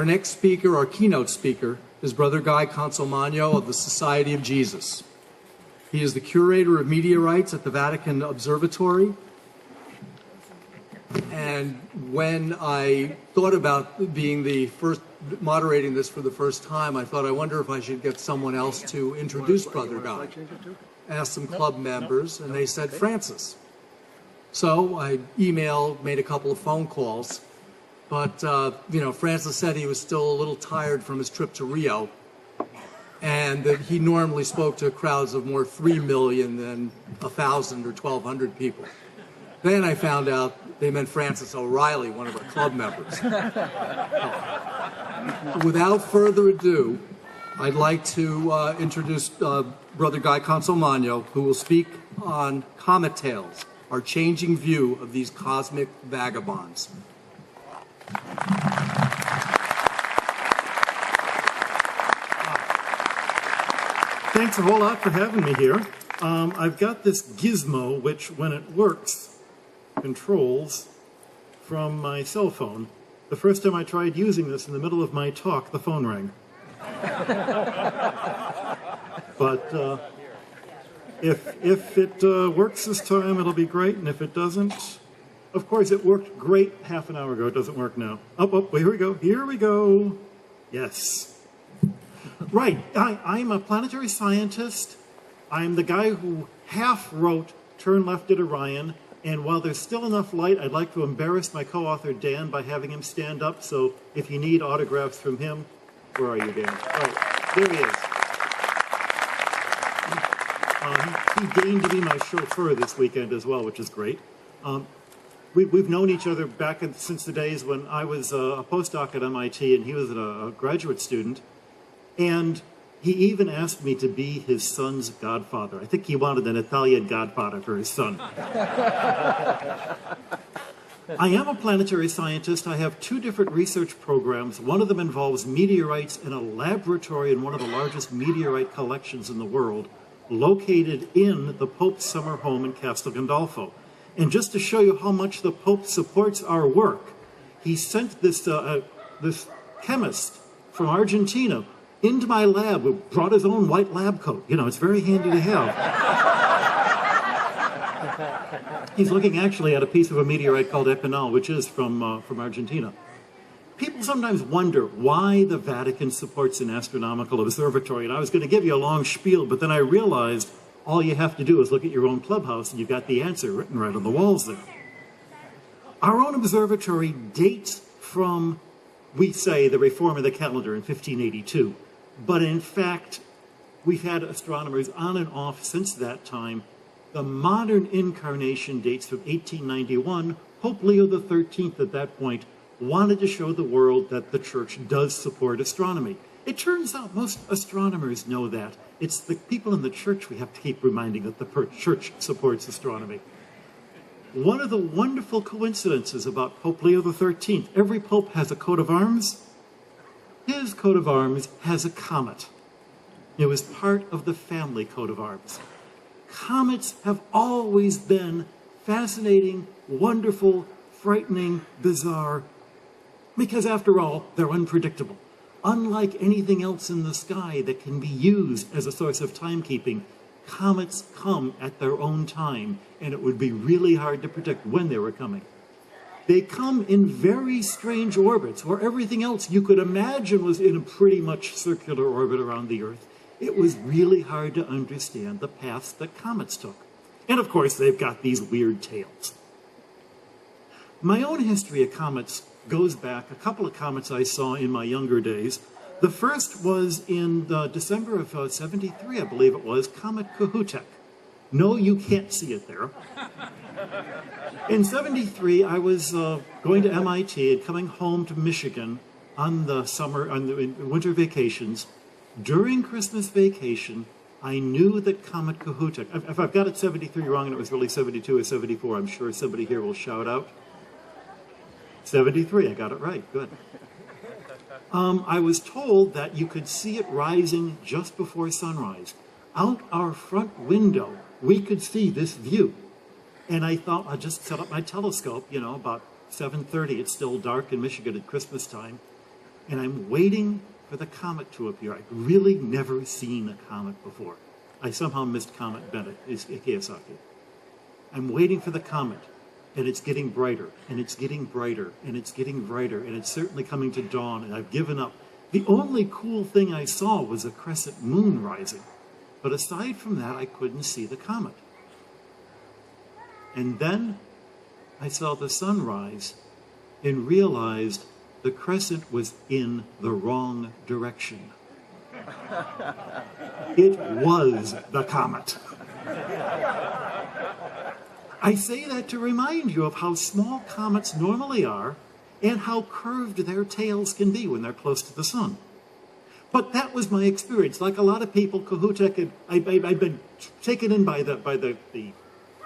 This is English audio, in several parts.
Our next speaker, our keynote speaker, is Brother Guy Consolmagno of the Society of Jesus. He is the curator of media rights at the Vatican Observatory. And when I thought about being the first, moderating this for the first time, I thought, I wonder if I should get someone else to introduce Brother Guy. Asked some club members, and they said Francis. So I emailed, made a couple of phone calls, but Francis said he was still a little tired from his trip to Rio, and that he normally spoke to crowds of more 3 million than 1,000 or 1,200 people. Then I found out they meant Francis O'Reilly, one of our club members. Without further ado, I'd like to introduce Brother Guy Consolmagno, who will speak on Comet Tales, our changing view of these cosmic vagabonds. Thanks a whole lot for having me here. I've got this gizmo, which, when it works, controls from my cell phone. The first time I tried using this in the middle of my talk, the phone rang. But if it works this time, it'll be great, and if it doesn't, of course, it worked great half an hour ago. It doesn't work now. Here we go. Here we go. Yes. Right. I'm a planetary scientist. I'm the guy who half wrote Turn Left at Orion. And while there's still enough light, I'd like to embarrass my co-author, Dan, by having him stand up. So if you need autographs from him, where are you, Dan? All right. There he is. He deigned to be my chauffeur this weekend as well, which is great. We've known each other since the days when I was a postdoc at MIT and he was a graduate student. And he even asked me to be his son's godfather. I think he wanted an Italian godfather for his son. I am a planetary scientist. I have 2 different research programs. One of them involves meteorites in a laboratory in one of the largest meteorite collections in the world, located in the Pope's summer home in Castel Gandolfo. And just to show you how much the Pope supports our work, he sent this chemist from Argentina into my lab, who brought his own white lab coat. You know, it's very handy to have. He's looking actually at a piece of a meteorite called Epinal, which is from Argentina. People sometimes wonder why the Vatican supports an astronomical observatory, and I was going to give you a long spiel, but then I realized all you have to do is look at your own clubhouse, and you've got the answer written right on the walls there. Our own observatory dates from, we say, the reform of the calendar in 1582. But in fact, we've had astronomers on and off since that time. The modern incarnation dates from 1891. Pope Leo XIII at that point wanted to show the world that the Church does support astronomy. It turns out most astronomers know that. It's the people in the Church we have to keep reminding that the Church supports astronomy. One of the wonderful coincidences about Pope Leo XIII, every pope has a coat of arms. His coat of arms has a comet. It was part of the family coat of arms. Comets have always been fascinating, wonderful, frightening, bizarre, because after all, they're unpredictable. Unlike anything else in the sky that can be used as a source of timekeeping, comets come at their own time, and it would be really hard to predict when they were coming. They come in very strange orbits, where everything else you could imagine was in a pretty much circular orbit around the Earth. It was really hard to understand the paths that comets took. And of course, they've got these weird tails. My own history of comets goes back a couple of comets I saw in my younger days. The first was in December of 73, I believe it was, Comet Kohoutek. No, you can't see it there. In 73, I was going to MIT and coming home to Michigan on the winter vacations. During Christmas vacation, I knew that Comet Kohoutek, if I've got it 73 wrong and it was really 72 or 74, I'm sure somebody here will shout out. 73, I got it right, good. I was told that you could see it rising just before sunrise. Out our front window, we could see this view. And I thought, I'll just set up my telescope, about 7:30. It's still dark in Michigan at Christmas time. and I'm waiting for the comet to appear. I'd really never seen a comet before. I somehow missed Comet Bennett, Kiyosaki. I'm waiting for the comet, and it's getting brighter, and it's getting brighter, and it's getting brighter, and it's certainly coming to dawn, and I've given up. The only cool thing I saw was a crescent moon rising. But aside from that, I couldn't see the comet. And then I saw the sun rise and realized the crescent was in the wrong direction. It was the comet. I say that to remind you of how small comets normally are and how curved their tails can be when they're close to the sun. But that was my experience. Like a lot of people, Kohoutek, I've been taken in by the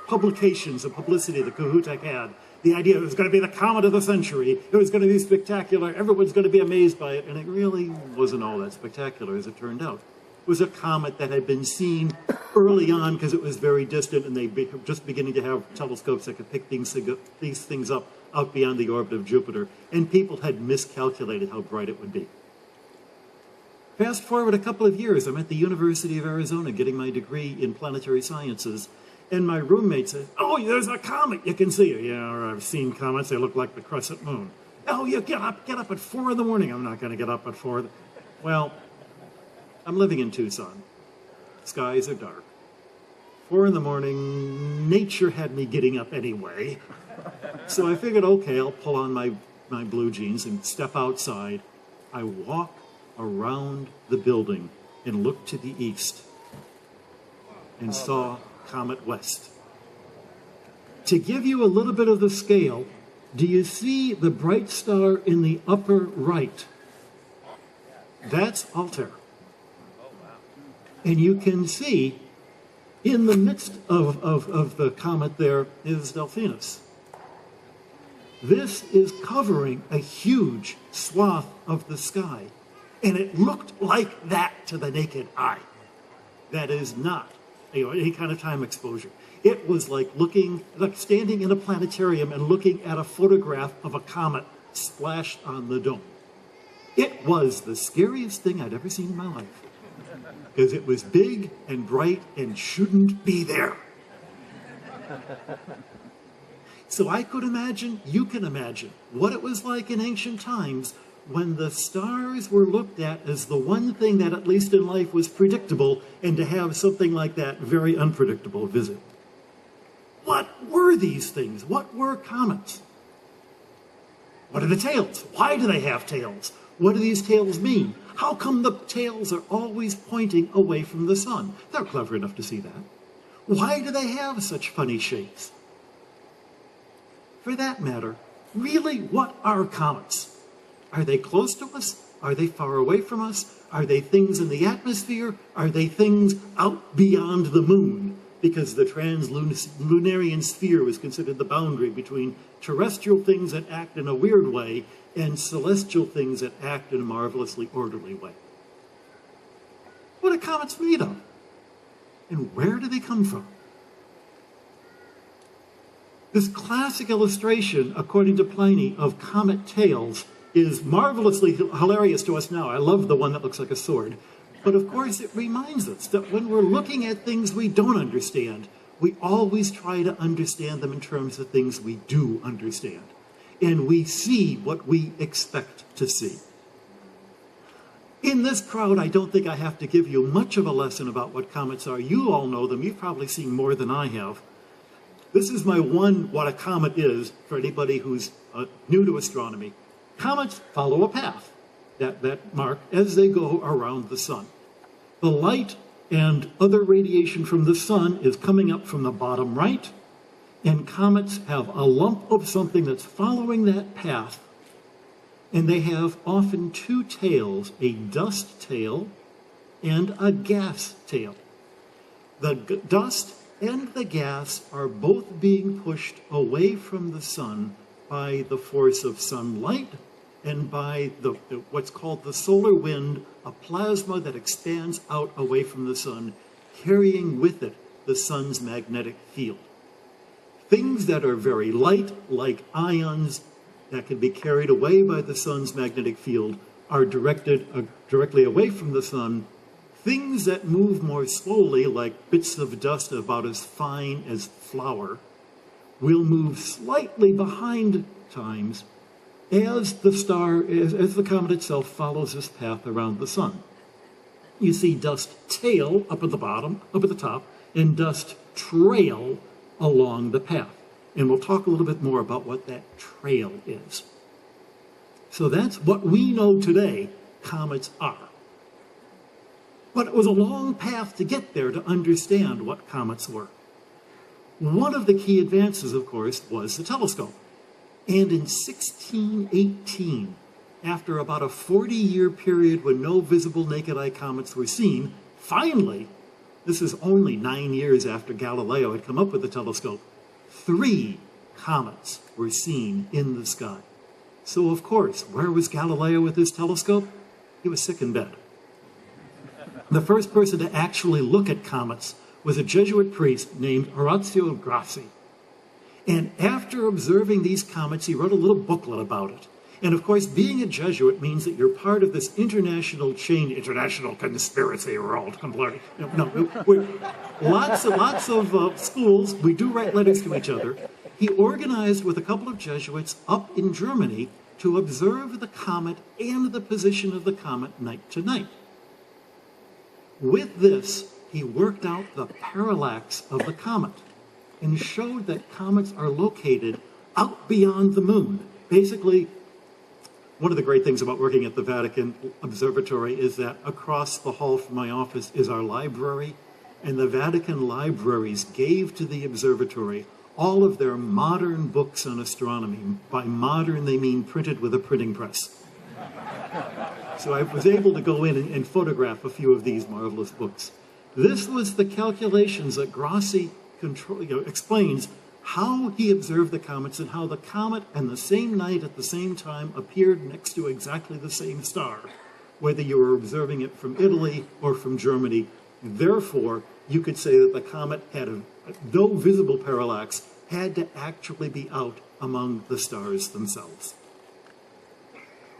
publications and publicity that Kohoutek had. The idea it was going to be the comet of the century. It was going to be spectacular. Everyone's going to be amazed by it. And it really wasn't all that spectacular, as it turned out. It was a comet that had been seen early on because it was very distant, and they were just beginning to have telescopes that could pick these things up out beyond the orbit of Jupiter. And people had miscalculated how bright it would be. Fast forward a couple of years, I'm at the University of Arizona getting my degree in planetary sciences, and my roommate says, "Oh, there's a comet, you can see it." Yeah, or I've seen comets, they look like the crescent moon. "Oh, you get up at 4 in the morning. I'm not going to get up at 4. Well, I'm living in Tucson. Skies are dark. 4 in the morning, nature had me getting up anyway. So I figured, okay, I'll pull on my blue jeans and step outside. I walk around the building and looked to the east and saw Comet West. To give you a little bit of the scale, do you see the bright star in the upper right? That's Altair. And you can see in the midst of the comet there is Delphinus. This is covering a huge swath of the sky. And it looked like that to the naked eye. That is not any kind of time exposure. It was like standing in a planetarium and looking at a photograph of a comet splashed on the dome. It was the scariest thing I'd ever seen in my life. Because it was big and bright and shouldn't be there. So I could imagine, you can imagine, what it was like in ancient times when the stars were looked at as the one thing that, at least in life, was predictable, and to have something like that very unpredictable visit. What were these things? What were comets? What are the tails? Why do they have tails? What do these tails mean? How come the tails are always pointing away from the sun? They're clever enough to see that. Why do they have such funny shapes? For that matter, really, what are comets? Are they close to us? Are they far away from us? Are they things in the atmosphere? Are they things out beyond the moon? Because the translunarian sphere was considered the boundary between terrestrial things that act in a weird way and celestial things that act in a marvelously orderly way. What are comets made of? And where do they come from? This classic illustration, according to Pliny, of comet tails is marvelously hilarious to us now. I love the one that looks like a sword. But of course, it reminds us that when we're looking at things we don't understand, we always try to understand them in terms of things we do understand. And we see what we expect to see. In this crowd, I don't think I have to give you much of a lesson about what comets are. You all know them. You've probably seen more than I have. This is my one, what a comet is, for anybody who's new to astronomy. Comets follow a path that mark as they go around the sun. The light and other radiation from the sun is coming up from the bottom right, and comets have a lump of something that's following that path, and they have often two tails, a dust tail and a gas tail. The dust and the gas are both being pushed away from the sun by the force of sunlight and by what's called the solar wind, a plasma that expands out away from the sun, carrying with it the sun's magnetic field. Things that are very light, like ions that can be carried away by the sun's magnetic field, are directed directly away from the sun. Things that move more slowly, like bits of dust about as fine as flour, will move slightly behind times as the comet itself follows this path around the sun. You see dust tail up at the bottom, up at the top, and dust trail along the path. And we'll talk a little bit more about what that trail is. So that's what we know today comets are. But it was a long path to get there to understand what comets were. One of the key advances, of course, was the telescope. And in 1618, after about a 40-year period when no visible naked-eye comets were seen, finally, this is only 9 years after Galileo had come up with the telescope, 3 comets were seen in the sky. So, of course, where was Galileo with his telescope? He was sick in bed. The first person to actually look at comets was a Jesuit priest named Orazio Grassi. And after observing these comets, he wrote a little booklet about it. And of course, being a Jesuit means that you're part of this international conspiracy. We're all completely, lots of schools, we do write letters to each other. He organized with a couple of Jesuits up in Germany to observe the comet and the position of the comet night to night. With this, he worked out the parallax of the comet and showed that comets are located out beyond the moon. Basically, one of the great things about working at the Vatican Observatory is that across the hall from my office is our library, and the Vatican libraries gave to the observatory all of their modern books on astronomy. By modern, they mean printed with a printing press. So I was able to go in and photograph a few of these marvelous books. This was the calculations that Grassi explains how he observed the comets and how the comet and the same night at the same time appeared next to exactly the same star, whether you were observing it from Italy or from Germany. Therefore, you could say that the comet had no visible parallax, had to actually be out among the stars themselves.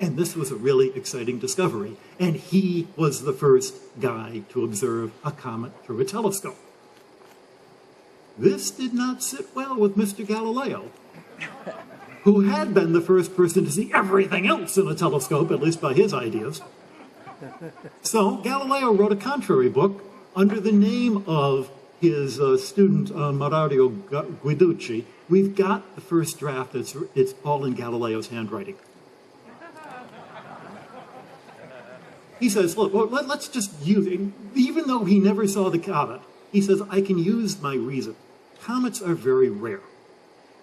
And this was a really exciting discovery. And he was the first guy to observe a comet through a telescope. This did not sit well with Mr. Galileo, who had been the first person to see everything else in a telescope, at least by his ideas. So Galileo wrote a contrary book under the name of his student Mario Guiducci. We've got the first draft. It's all in Galileo's handwriting. He says, look, well, let's just use it. Even though he never saw the comet, he says, I can use my reason. Comets are very rare.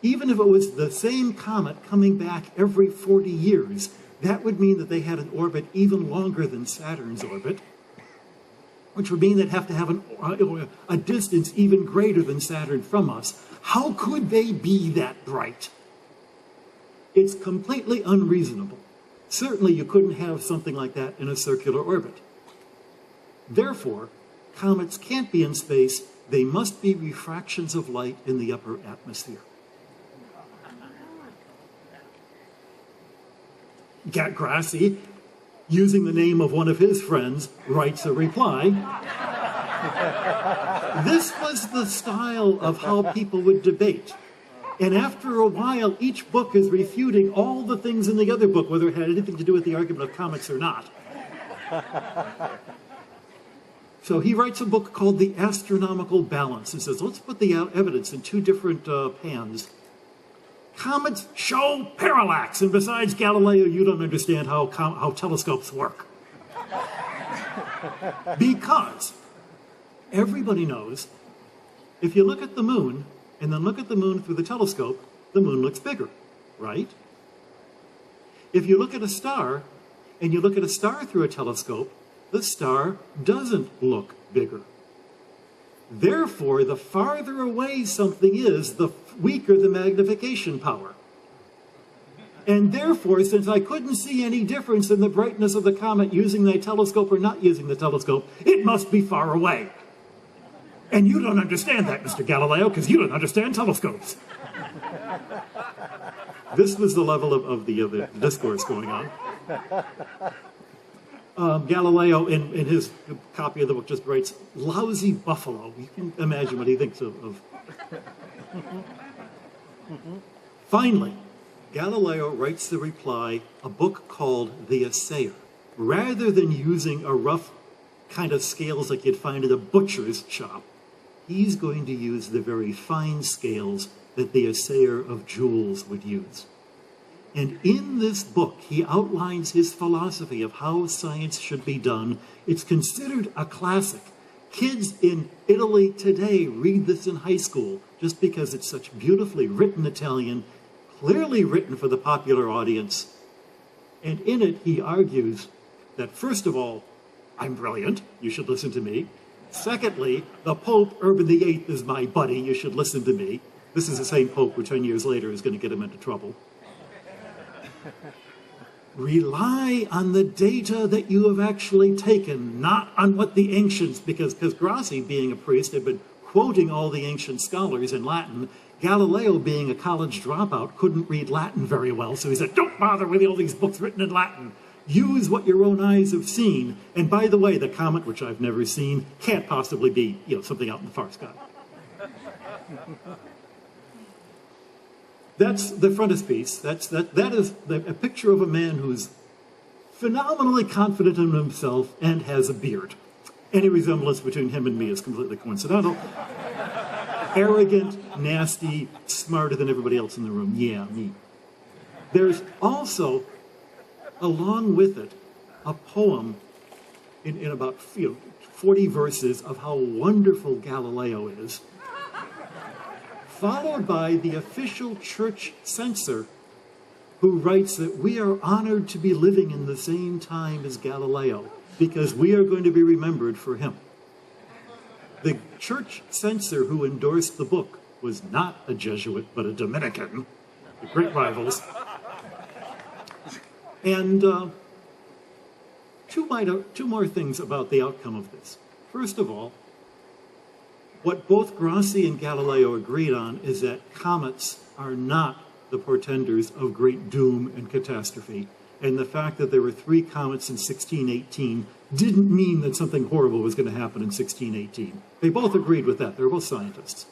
Even if it was the same comet coming back every 40 years, that would mean that they had an orbit even longer than Saturn's orbit, which would mean they'd have to have a distance even greater than Saturn from us. How could they be that bright? It's completely unreasonable. Certainly you couldn't have something like that in a circular orbit. Therefore, comets can't be in space. They must be refractions of light in the upper atmosphere. Grassi, using the name of one of his friends, writes a reply. This was the style of how people would debate. And after a while, each book is refuting all the things in the other book, whether it had anything to do with the argument of comets or not. So he writes a book called The Astronomical Balance. He says, let's put the evidence in two different pans. Comets show parallax, and besides, Galileo, you don't understand how telescopes work. Because everybody knows, if you look at the moon, and then look at the moon through the telescope, the moon looks bigger, right? If you look at a star, and you look at a star through a telescope, the star doesn't look bigger. Therefore, the farther away something is, the weaker the magnification power. And therefore, since I couldn't see any difference in the brightness of the comet using the telescope or not using the telescope, it must be far away. And you don't understand that, Mr. Galileo, because you don't understand telescopes. This was the level of the discourse going on. Galileo, in his copy of the book, just writes, lousy buffalo. You can imagine what he thinks of. Finally, Galileo writes the reply, a book called The Assayer. Rather than using a rough kind of scales like you'd find at a butcher's shop, he's going to use the very fine scales that the assayer of jewels would use. And in this book, he outlines his philosophy of how science should be done. It's considered a classic. Kids in Italy today read this in high school just because it's such beautifully written Italian, clearly written for the popular audience. And in it, he argues that, first of all, I'm brilliant, you should listen to me. Secondly, the Pope, Urban VIII, is my buddy, you should listen to me. This is the same Pope who 10 years later is going to get him into trouble. Rely on the data that you have actually taken, not on what the ancients, because Grassi, being a priest, had been quoting all the ancient scholars in Latin. Galileo, being a college dropout, couldn't read Latin very well, so he said, don't bother with all these books written in Latin. Use what your own eyes have seen. And by the way, the comet, which I've never seen, can't possibly be, something out in the far sky. That's the frontispiece. That is a picture of a man who's phenomenally confident in himself and has a beard. Any resemblance between him and me is completely coincidental. Arrogant, nasty, smarter than everybody else in the room. Yeah, me. There's also, along with it, a poem in about 40 verses of how wonderful Galileo is, followed by the official church censor who writes that we are honored to be living in the same time as Galileo because we are going to be remembered for him. The church censor who endorsed the book was not a Jesuit, but a Dominican, the great rivals. And two more things about the outcome of this. First of all, what both Grassi and Galileo agreed on is that comets are not the portenders of great doom and catastrophe. And the fact that there were 3 comets in 1618 didn't mean that something horrible was going to happen in 1618. They both agreed with that. They were both scientists.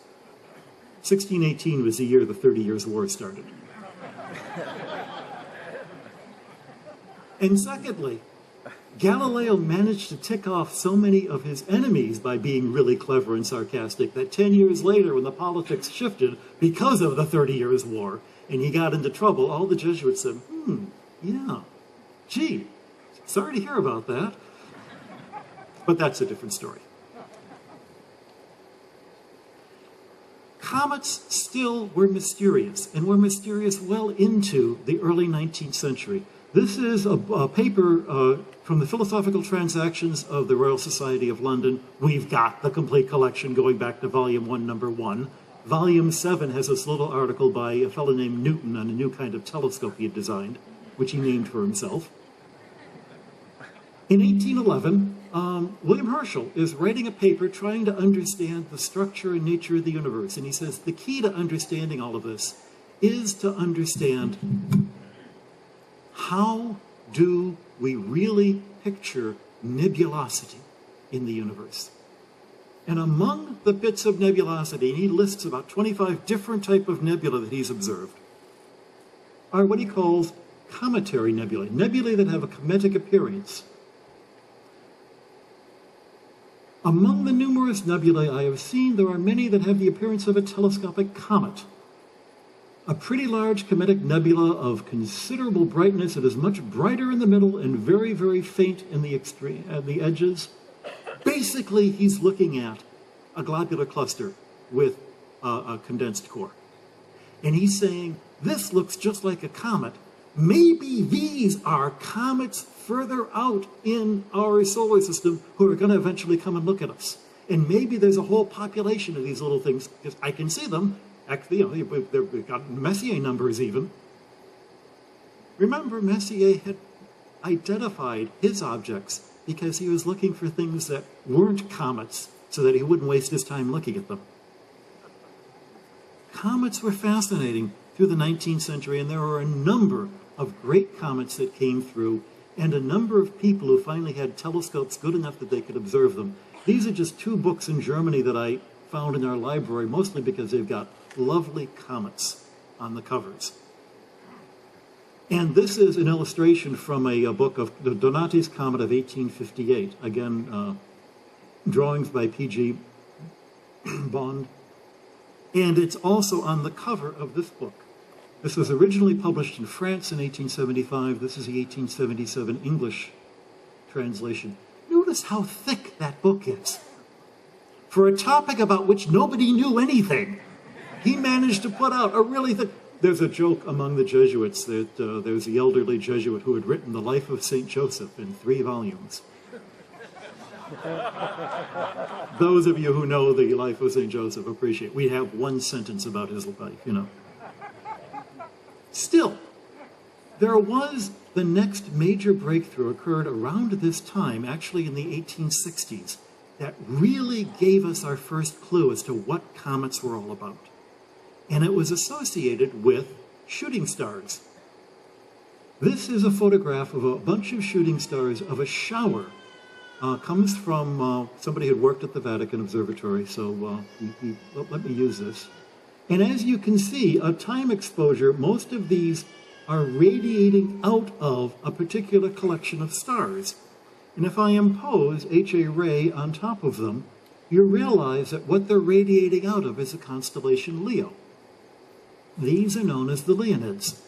1618 was the year the 30 Years' War started. And secondly, Galileo managed to tick off so many of his enemies by being really clever and sarcastic that 10 years later, when the politics shifted because of the 30 Years' War, and he got into trouble, all the Jesuits said, yeah, gee, sorry to hear about that. But that's a different story. Comets still were mysterious, and were mysterious well into the early 19th century. This is a paper from the Philosophical Transactions of the Royal Society of London. We've got the complete collection going back to Volume 1, Number 1. Volume 7 has this little article by a fellow named Newton on a new kind of telescope he had designed, which he named for himself. In 1811, William Herschel is writing a paper trying to understand the structure and nature of the universe. And he says the key to understanding all of this is to understand how do we really picture nebulosity in the universe. And among the bits of nebulosity, and he lists about 25 different types of nebula that he's observed, are what he calls cometary nebulae, nebulae that have a cometic appearance. Among the numerous nebulae I have seen, there are many that have the appearance of a telescopic comet. A pretty large cometic nebula of considerable brightness. It is much brighter in the middle and very, very faint in the extreme, at the edges. Basically, he's looking at a globular cluster with a condensed core. And he's saying, this looks just like a comet. Maybe these are comets further out in our solar system who are going to eventually come and look at us. And maybe there's a whole population of these little things, because I can see them. Actually, we've got Messier numbers even. Remember, Messier had identified his objects because he was looking for things that weren't comets so that he wouldn't waste his time looking at them. Comets were fascinating through the 19th century, and there were a number of great comets that came through. and a number of people who finally had telescopes good enough that they could observe them. These are just 2 books in Germany that I found in our library, mostly because they've got lovely comets on the covers. And this is an illustration from a book of the Donati's Comet of 1858. Again, drawings by P.G. Bond. And it's also on the cover of this book. This was originally published in France in 1875. This is the 1877 English translation. Notice how thick that book is. For a topic about which nobody knew anything, he managed to put out a really thick... There's a joke among the Jesuits that there's the elderly Jesuit who had written the life of St. Joseph in 3 volumes. Those of you who know the life of St. Joseph appreciate. We have 1 sentence about his life, you know. Still, there was the next major breakthrough occurred around this time, actually in the 1860s, that really gave us our first clue as to what comets were all about. And it was associated with shooting stars. This is a photograph of a bunch of shooting stars of a shower. Comes from somebody who had worked at the Vatican Observatory, so he let me use this. And as you can see, at time exposure, most of these are radiating out of a particular collection of stars. And if I impose HA ray on top of them, you realize that what they're radiating out of is the constellation Leo. These are known as the Leonids.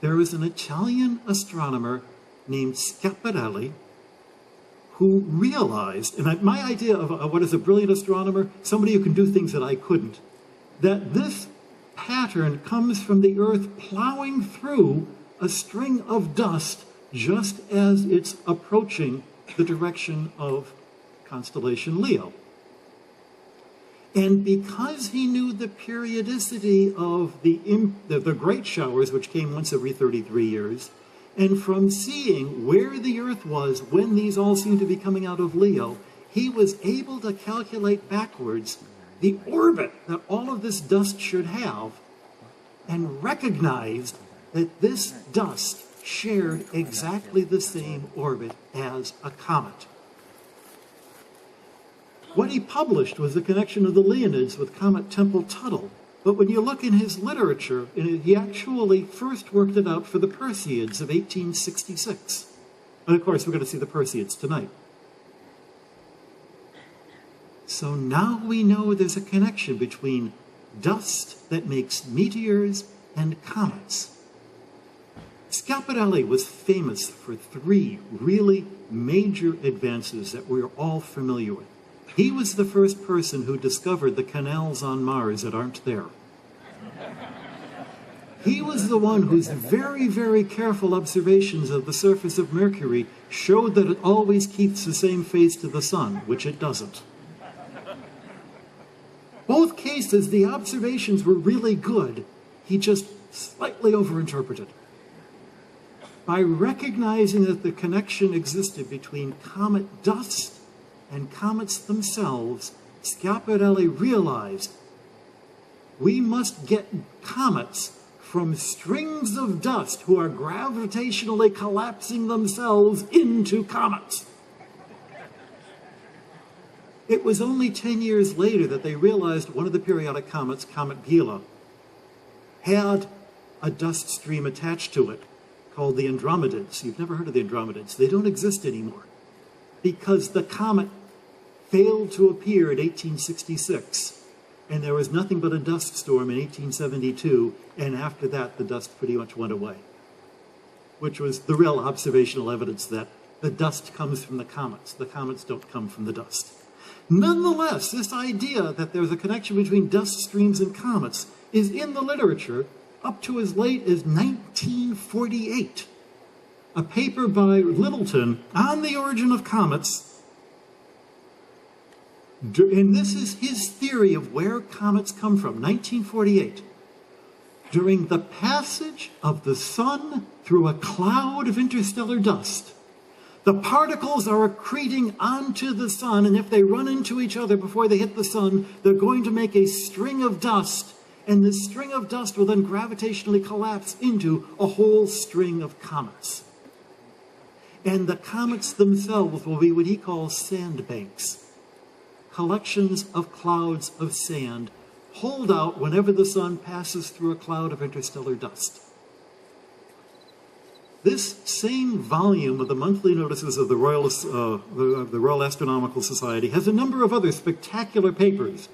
There was an Italian astronomer named Schiaparelli who realized, and my idea of what is a brilliant astronomer, somebody who can do things that I couldn't, that this pattern comes from the Earth plowing through a string of dust just as it's approaching the direction of constellation Leo. And because he knew the periodicity of the great showers, which came once every 33 years, and from seeing where the Earth was when these all seemed to be coming out of Leo, he was able to calculate backwards the orbit that all of this dust should have, and recognized that this dust shared exactly the same orbit as a comet. What he published was the connection of the Leonids with Comet Tempel-Tuttle. But when you look in his literature, he actually first worked it out for the Perseids of 1866. And of course, we're going to see the Perseids tonight. So now we know there's a connection between dust that makes meteors and comets. Schiaparelli was famous for 3 really major advances that we're all familiar with. He was the first person who discovered the canals on Mars that aren't there. He was the one whose very, very careful observations of the surface of Mercury showed that it always keeps the same face to the sun, which it doesn't. Both cases, the observations were really good. He just slightly overinterpreted. By recognizing that the connection existed between comet dust and comets themselves, Schiaparelli realized we must get comets from strings of dust who are gravitationally collapsing themselves into comets. It was only 10 years later that they realized one of the periodic comets, Comet Gila, had a dust stream attached to it called the Andromedes. You've never heard of the Andromedes. They don't exist anymore because the comet failed to appear in 1866, and there was nothing but a dust storm in 1872, and after that, the dust pretty much went away, which was the real observational evidence that the dust comes from the comets. The comets don't come from the dust. Nonetheless, this idea that there's a connection between dust streams and comets is in the literature up to as late as 1948. A paper by Littleton on the origin of comets. And this is his theory of where comets come from, 1948. During the passage of the sun through a cloud of interstellar dust, the particles are accreting onto the sun, and if they run into each other before they hit the sun, they're going to make a string of dust, and this string of dust will then gravitationally collapse into a whole string of comets. And the comets themselves will be what he calls sandbanks, collections of clouds of sand pulled out whenever the sun passes through a cloud of interstellar dust. This same volume of the monthly notices of the Royal Astronomical Society has a number of other spectacular papers.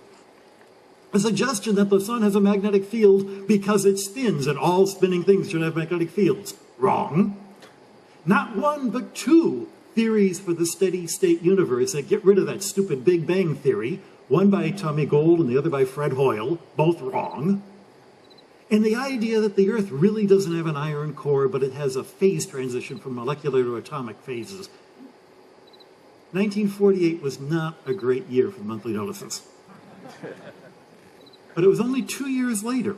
A suggestion that the sun has a magnetic field because it spins, and all spinning things should have magnetic fields. Wrong. Not one, but two theories for the steady-state universe that get rid of that stupid Big Bang theory, one by Tommy Gold and the other by Fred Hoyle, both wrong. And the idea that the Earth really doesn't have an iron core, but it has a phase transition from molecular to atomic phases. 1948 was not a great year for monthly notices. But it was only 2 years later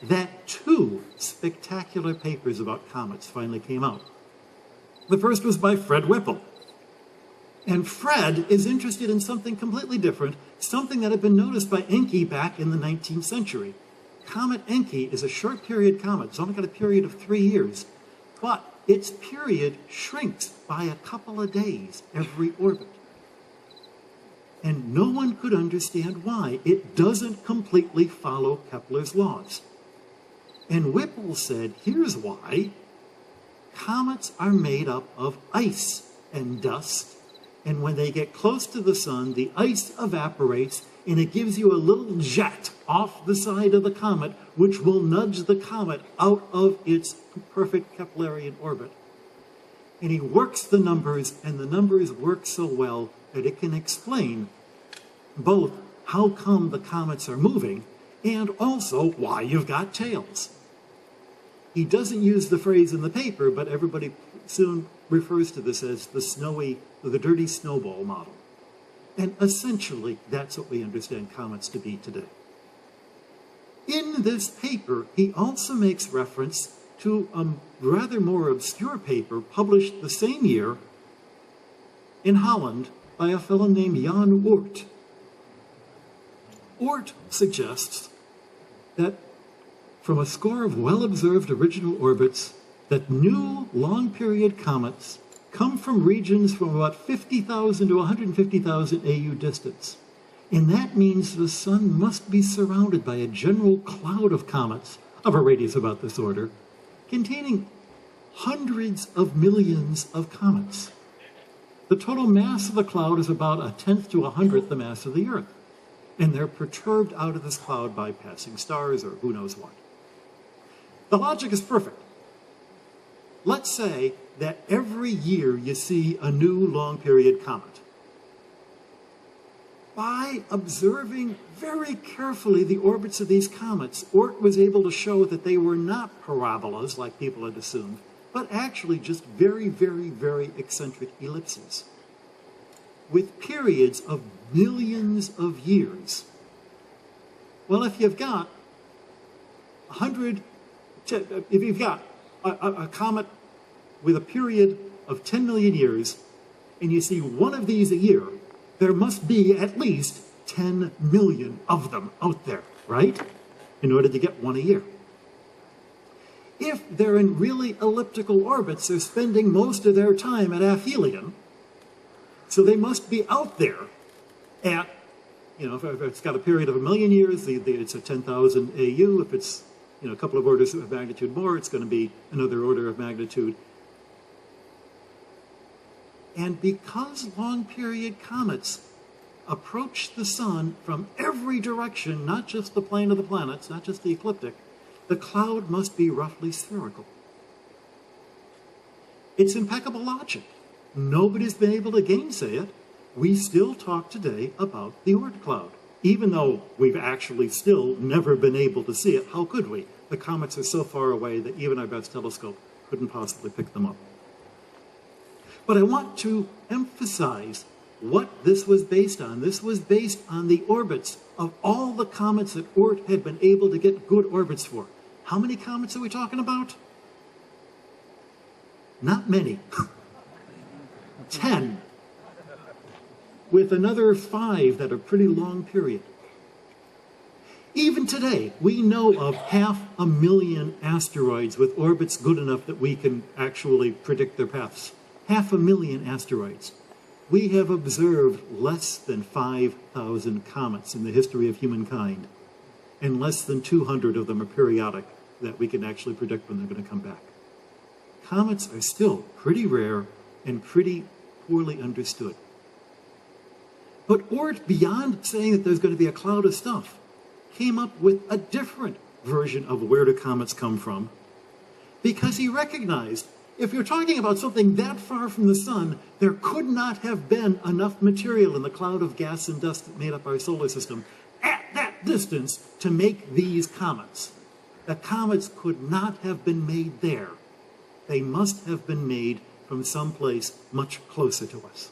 that two spectacular papers about comets finally came out. The first was by Fred Whipple. And Fred is interested in something completely different, something that had been noticed by Encke back in the 19th century. Comet Encke is a short period comet. It's only got a period of 3 years. But its period shrinks by a couple of days every orbit. And no one could understand why. It doesn't completely follow Kepler's laws. And Whipple said, here's why. Comets are made up of ice and dust, and when they get close to the sun, the ice evaporates, and it gives you a little jet off the side of the comet, which will nudge the comet out of its perfect Keplerian orbit. And he works the numbers, and the numbers work so well that it can explain both how come the comets are moving and also why you've got tails. He doesn't use the phrase in the paper, but everybody soon refers to this as the dirty snowball model. And essentially, that's what we understand comets to be today. In this paper, he also makes reference to a rather more obscure paper published the same year in Holland by a fellow named Jan Oort. Oort suggests that from a score of well-observed original orbits, that new long-period comets come from regions from about 50,000 to 150,000 AU distance. And that means the sun must be surrounded by a general cloud of comets of a radius about this order, containing hundreds of millions of comets. The total mass of the cloud is about 1/10 to 100th the mass of the Earth. And they're perturbed out of this cloud by passing stars or who knows what. The logic is perfect. Let's say that every year you see a new long-period comet. By observing very carefully the orbits of these comets, Oort was able to show that they were not parabolas, like people had assumed, but actually just very, very, very eccentric ellipses, with periods of millions of years. Well, if you've got a comet with a period of 10 million years, and you see one of these a year, there must be at least 10 million of them out there, right? In order to get one a year. If they're in really elliptical orbits, they're spending most of their time at aphelion, so they must be out there at, if it's got a period of 1 million years, it's a 10,000 AU. If it's, a couple of orders of magnitude more, it's going to be another order of magnitude. And because long-period comets approach the sun from every direction, not just the plane of the planets, not just the ecliptic, the cloud must be roughly spherical. It's impeccable logic. Nobody's been able to gainsay it. We still talk today about the Oort cloud, even though we've actually still never been able to see it. How could we? The comets are so far away that even our best telescope couldn't possibly pick them up. But I want to emphasize what this was based on. This was based on the orbits of all the comets that Oort had been able to get good orbits for. How many comets are we talking about? Not many. 10. With another 5 that are pretty long period. Even today, we know of 500,000 asteroids with orbits good enough that we can actually predict their paths 500,000 asteroids. We have observed less than 5,000 comets in the history of humankind, and less than 200 of them are periodic that we can actually predict when they're going to come back. Comets are still pretty rare and pretty poorly understood. But Oort, beyond saying that there's going to be a cloud of stuff, came up with a different version of where do comets come from, because he recognized if you're talking about something that far from the sun, there could not have been enough material in the cloud of gas and dust that made up our solar system at that distance to make these comets. The comets could not have been made there. They must have been made from someplace much closer to us.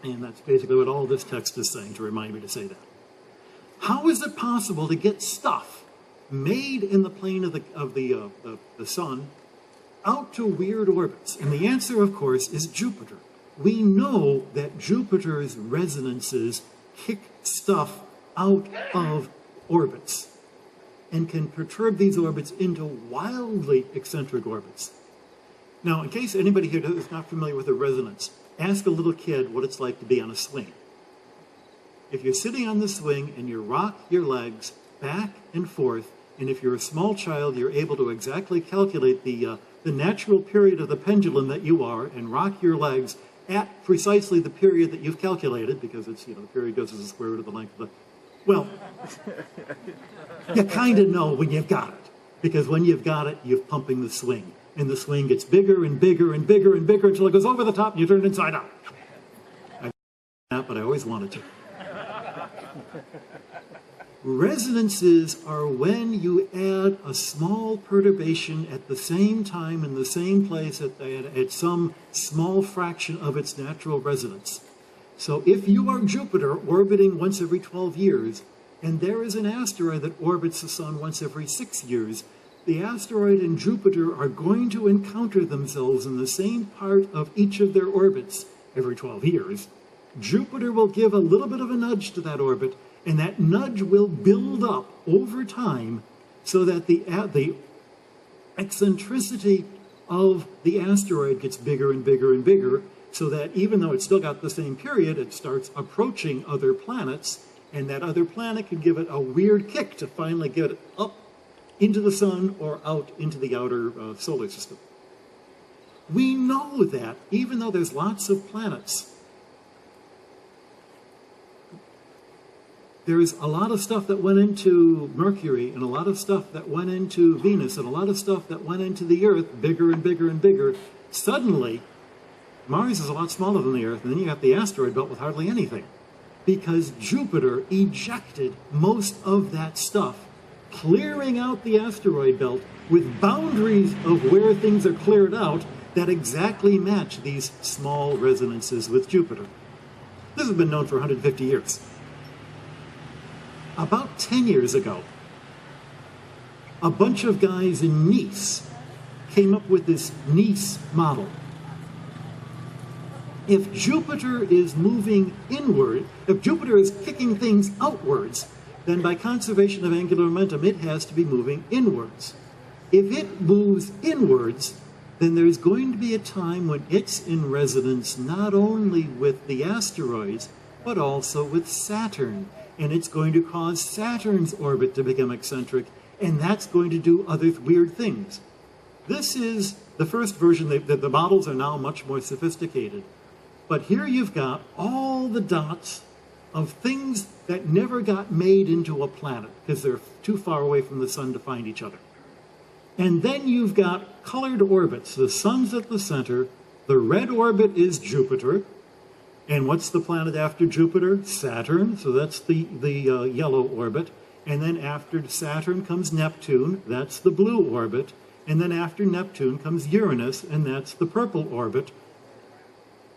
And that's basically what all this text is saying, to remind me to say that. How is it possible to get stuff made in the plane of the sun out to weird orbits? And the answer, of course, is Jupiter. We know that Jupiter's resonances kick stuff out of orbits and can perturb these orbits into wildly eccentric orbits. Now, in case anybody here is not familiar with a resonance, ask a little kid what it's like to be on a swing. If you're sitting on the swing and you rock your legs back and forth, and if you're a small child, you're able to exactly calculate the natural period of the pendulum that you are and rock your legs at precisely the period that you've calculated, because it's, the period goes as the square root of the length of the... Well, you kind of know when you've got it, because when you've got it, you're pumping the swing. And the swing gets bigger and bigger and bigger and bigger until it goes over the top and you turn it inside out. I that, but I always wanted to. Resonances are when you add a small perturbation at the same time in the same place at some small fraction of its natural resonance. So if you are Jupiter orbiting once every 12 years, and there is an asteroid that orbits the sun once every 6 years, the asteroid and Jupiter are going to encounter themselves in the same part of each of their orbits every 12 years. Jupiter will give a little bit of a nudge to that orbit, and that nudge will build up over time so that the eccentricity of the asteroid gets bigger and bigger and bigger, so that even though it's still got the same period, it starts approaching other planets, and that other planet can give it a weird kick to finally get it up into the sun or out into the outer solar system. We know that even though there's lots of planets, there's a lot of stuff that went into Mercury and a lot of stuff that went into Venus and a lot of stuff that went into the Earth, bigger and bigger and bigger. Suddenly, Mars is a lot smaller than the Earth, and then you have the asteroid belt with hardly anything, because Jupiter ejected most of that stuff, clearing out the asteroid belt with boundaries of where things are cleared out that exactly match these small resonances with Jupiter. This has been known for 150 years. About 10 years ago, a bunch of guys in Nice came up with this Nice model. If Jupiter is moving inward, if Jupiter is kicking things outwards, then by conservation of angular momentum, it has to be moving inwards. If it moves inwards, then there's going to be a time when it's in resonance not only with the asteroids, but also with Saturn. And it's going to cause Saturn's orbit to become eccentric, and that's going to do other weird things. This is the first version. The models are now much more sophisticated. But here you've got all the dots of things that never got made into a planet because they're too far away from the sun to find each other. And then you've got colored orbits. The sun's at the center. The red orbit is Jupiter. And what's the planet after Jupiter? Saturn. So that's the yellow orbit. And then after Saturn comes Neptune. That's the blue orbit. And then after Neptune comes Uranus, and that's the purple orbit.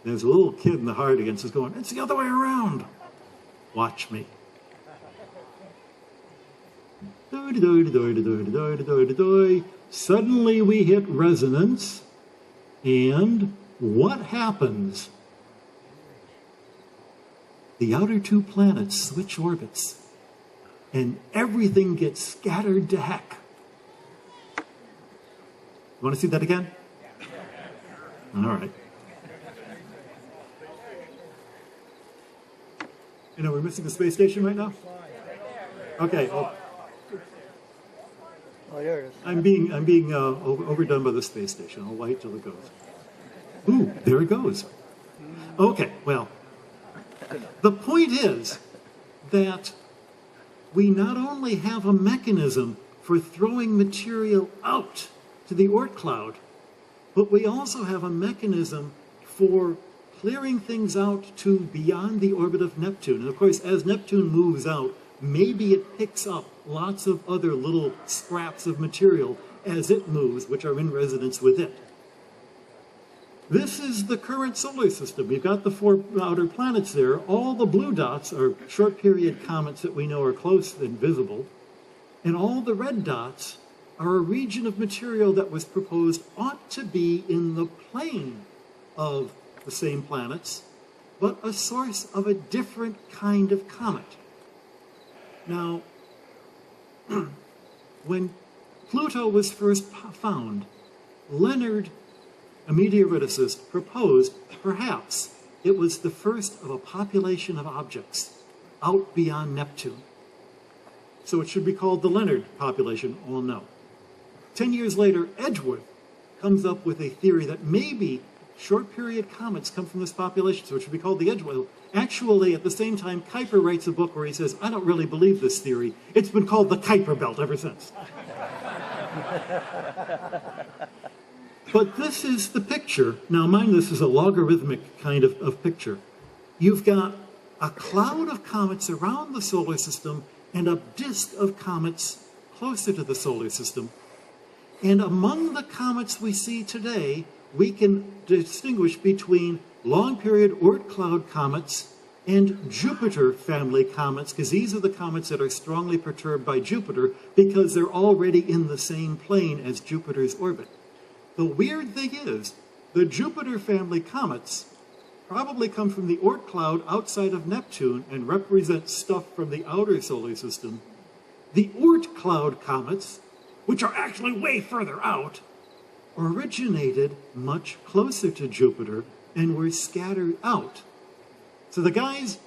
There's a little kid in the audience who's going, it's the other way around. Watch me. Suddenly we hit resonance, and what happens? The outer two planets switch orbits, and everything gets scattered to heck. You want to see that again? All right. You know, we're missing the space station right now? Okay. Oh, there it is. I'm being overdone by the space station. I'll wait till it goes. Ooh, there it goes. Okay, well, the point is that we not only have a mechanism for throwing material out to the Oort cloud, but we also have a mechanism for clearing things out to beyond the orbit of Neptune. And of course, as Neptune moves out, maybe it picks up lots of other little scraps of material as it moves, which are in resonance with it. This is the current solar system. We've got the 4 outer planets there. All the blue dots are short-period comets that we know are close and visible. And all the red dots are a region of material that was proposed ought to be in the plane of the same planets, but a source of a different kind of comet. Now, when Pluto was first found, Leonard, a meteoriticist, proposed perhaps it was the first of a population of objects out beyond Neptune. So it should be called the Leonard population. Oh no. 10 years later, Edgeworth comes up with a theory that maybe short-period comets come from this population, so it should be called the Edgeworth. Actually, at the same time, Kuiper writes a book where he says, I don't really believe this theory. It's been called the Kuiper Belt ever since. But this is the picture. Now, mind this is a logarithmic kind of picture. You've got a cloud of comets around the solar system and a disk of comets closer to the solar system. And among the comets we see today, we can distinguish between long-period Oort cloud comets and Jupiter family comets, because these are the comets that are strongly perturbed by Jupiter because they're already in the same plane as Jupiter's orbit. The weird thing is, the Jupiter family comets probably come from the Oort cloud outside of Neptune and represent stuff from the outer solar system. The Oort cloud comets, which are actually way further out, originated much closer to Jupiter and were scattered out. So the guys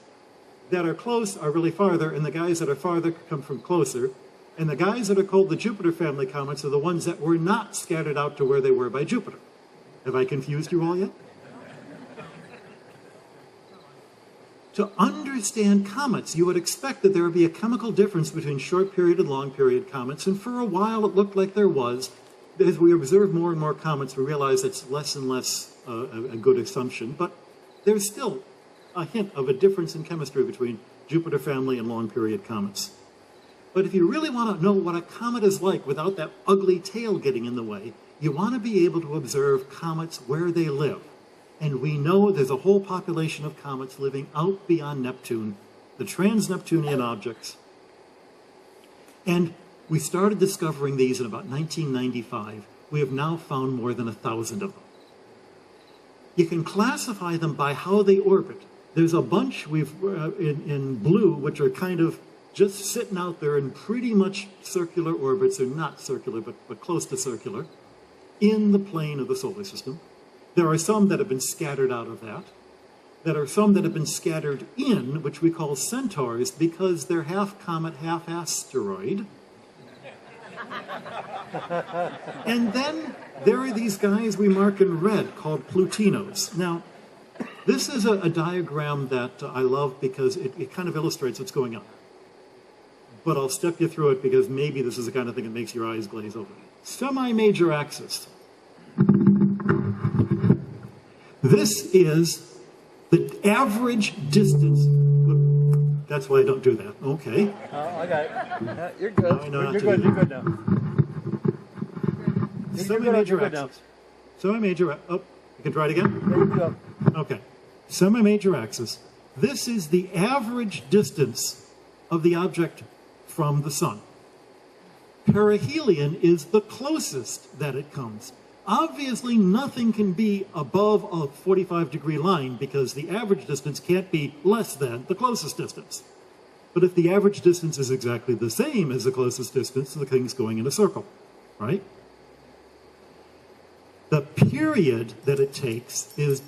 that are close are really farther, and the guys that are farther come from closer. And the guys that are called the Jupiter family comets are the ones that were not scattered out to where they were by Jupiter. Have I confused you all yet? To understand comets, you would expect that there would be a chemical difference between short-period and long-period comets, and for a while it looked like there was. As we observe more and more comets, we realize it's less and less a good assumption, but there's still a hint of a difference in chemistry between Jupiter family and long-period comets. But if you really want to know what a comet is like without that ugly tail getting in the way, you want to be able to observe comets where they live. And we know there's a whole population of comets living out beyond Neptune, the trans-Neptunian objects. And we started discovering these in about 1995. We have now found more than 1,000 of them. You can classify them by how they orbit. There's a bunch in blue, which are kind of just sitting out there in pretty much circular orbits, or not circular, but close to circular, in the plane of the solar system. There are some that have been scattered out of that. There are some that have been scattered in, which we call centaurs, because they're half comet, half asteroid. And then there are these guys we mark in red called Plutinos. Now, this is a diagram that I love because it kind of illustrates what's going on. But I'll step you through it because maybe this is the kind of thing that makes your eyes glaze over. Semi-major axis. This is the average distance. That's why I don't do that. Okay. I got it. You're good. You're good now. Semi-major axis. Semi-major. Oh, you can try it again? There you go. Okay. Semi-major axis. This is the average distance of the object from the sun. Perihelion is the closest that it comes. Obviously, nothing can be above a 45-degree line because the average distance can't be less than the closest distance. But if the average distance is exactly the same as the closest distance, the thing's going in a circle, right? The period that it takes is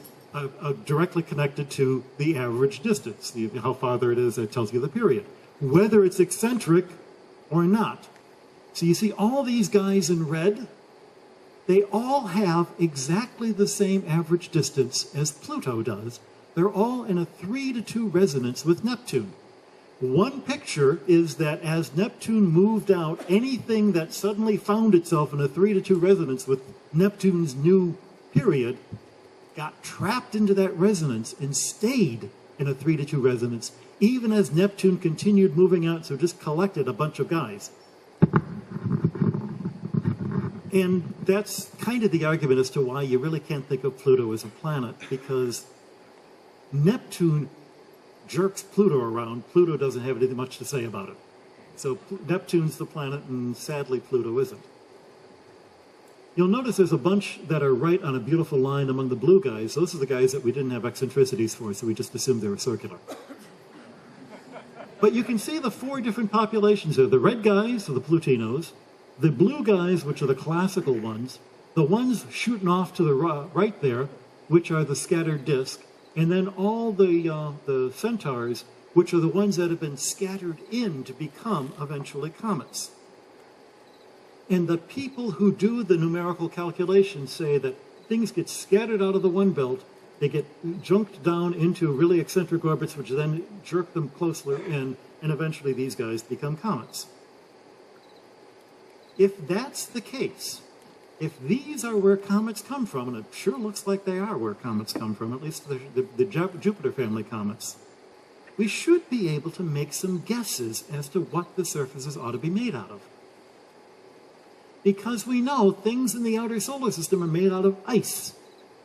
directly connected to the average distance. How farther it is, that tells you the period. Whether it's eccentric or not. So you see all these guys in red, they all have exactly the same average distance as Pluto does. They're all in a 3-to-2 resonance with Neptune. One picture is that as Neptune moved out, anything that suddenly found itself in a 3-to-2 resonance with Neptune's new period got trapped into that resonance and stayed in a 3-to-2 resonance, even as Neptune continued moving out, so just collected a bunch of guys. And that's kind of the argument as to why you really can't think of Pluto as a planet, because Neptune jerks Pluto around. Pluto doesn't have anything much to say about it. So Neptune's the planet, and sadly Pluto isn't. You'll notice there's a bunch that are right on a beautiful line among the blue guys. Those are the guys that we didn't have eccentricities for, so we just assumed they were circular. But you can see the 4 different populations there. The red guys are the Plutinos, the blue guys, which are the classical ones, the ones shooting off to the right there, which are the scattered disk, and then all the centaurs, which are the ones that have been scattered in to become eventually comets. And the people who do the numerical calculations say that things get scattered out of the one belt, they get junked down into really eccentric orbits, which then jerk them closer in, and eventually these guys become comets. If that's the case, if these are where comets come from, and it sure looks like they are where comets come from, at least the Jupiter family comets, we should be able to make some guesses as to what the surfaces ought to be made out of. Because we know things in the outer solar system are made out of ice.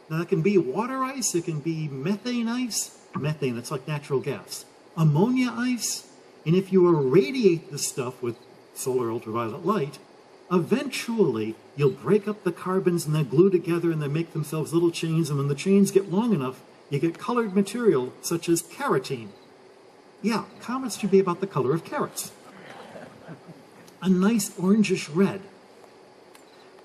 Now, it can be water ice, it can be methane ice. Methane, that's like natural gas. Ammonia ice. And if you irradiate this stuff with solar ultraviolet light, eventually you'll break up the carbons and they glue together and they make themselves little chains. And when the chains get long enough, you get colored material such as carotene. Yeah, comets should be about the color of carrots. A nice orangish red.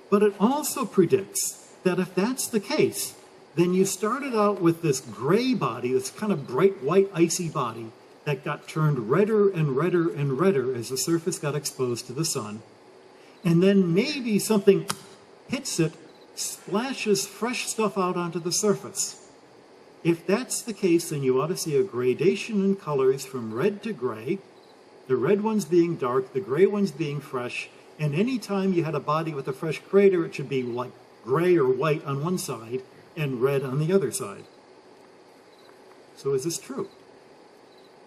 But it also predicts that if that's the case, then you started out with this gray body, this kind of bright white icy body that got turned redder and redder and redder as the surface got exposed to the sun. And then maybe something hits it, splashes fresh stuff out onto the surface. If that's the case, then you ought to see a gradation in colors from red to gray, the red ones being dark, the gray ones being fresh. And any time you had a body with a fresh crater, it should be like gray or white on one side and red on the other side. So is this true?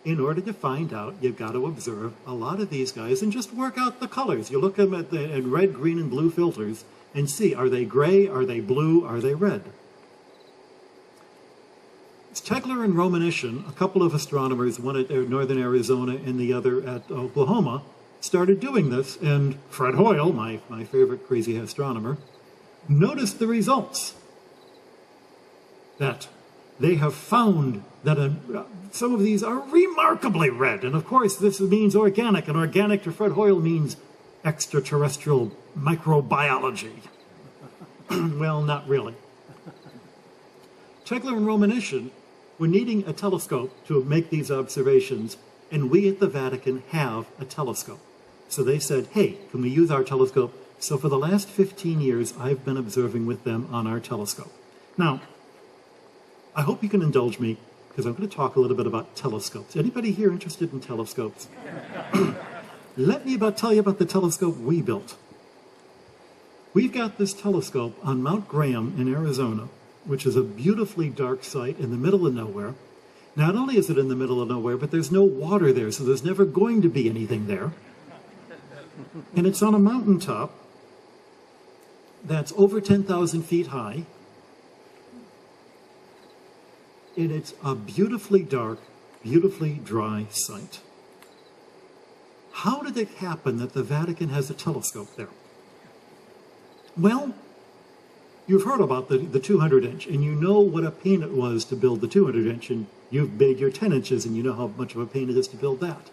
In order to find out, you've got to observe a lot of these guys and just work out the colors. You look at them at red, green, and blue filters and see, are they gray, are they blue, are they red? Tegler and Romanician, a couple of astronomers, one at northern Arizona and the other at Oklahoma, started doing this, and Fred Hoyle, my favorite crazy astronomer, noticed the results. That they have found that some of these are remarkably red. And of course, this means organic, and organic to Fred Hoyle means extraterrestrial microbiology. Well, not really. Tegler and Romanician were needing a telescope to make these observations, and we at the Vatican have a telescope. So they said, hey, can we use our telescope? So for the last 15 years, I've been observing with them on our telescope. Now, I hope you can indulge me, because I'm going to talk a little bit about telescopes. Anybody here interested in telescopes? Let me tell you about the telescope we built. We've got this telescope on Mount Graham in Arizona, which is a beautifully dark site in the middle of nowhere. Not only is it in the middle of nowhere, but there's no water there, so there's never going to be anything there. And it's on a mountaintop that's over 10,000 feet high. And it's a beautifully dark, beautifully dry site. How did it happen that the Vatican has a telescope there? Well, you've heard about the 200-inch, and you know what a pain it was to build the 200-inch, and you've made your 10 inches, and you know how much of a pain it is to build that.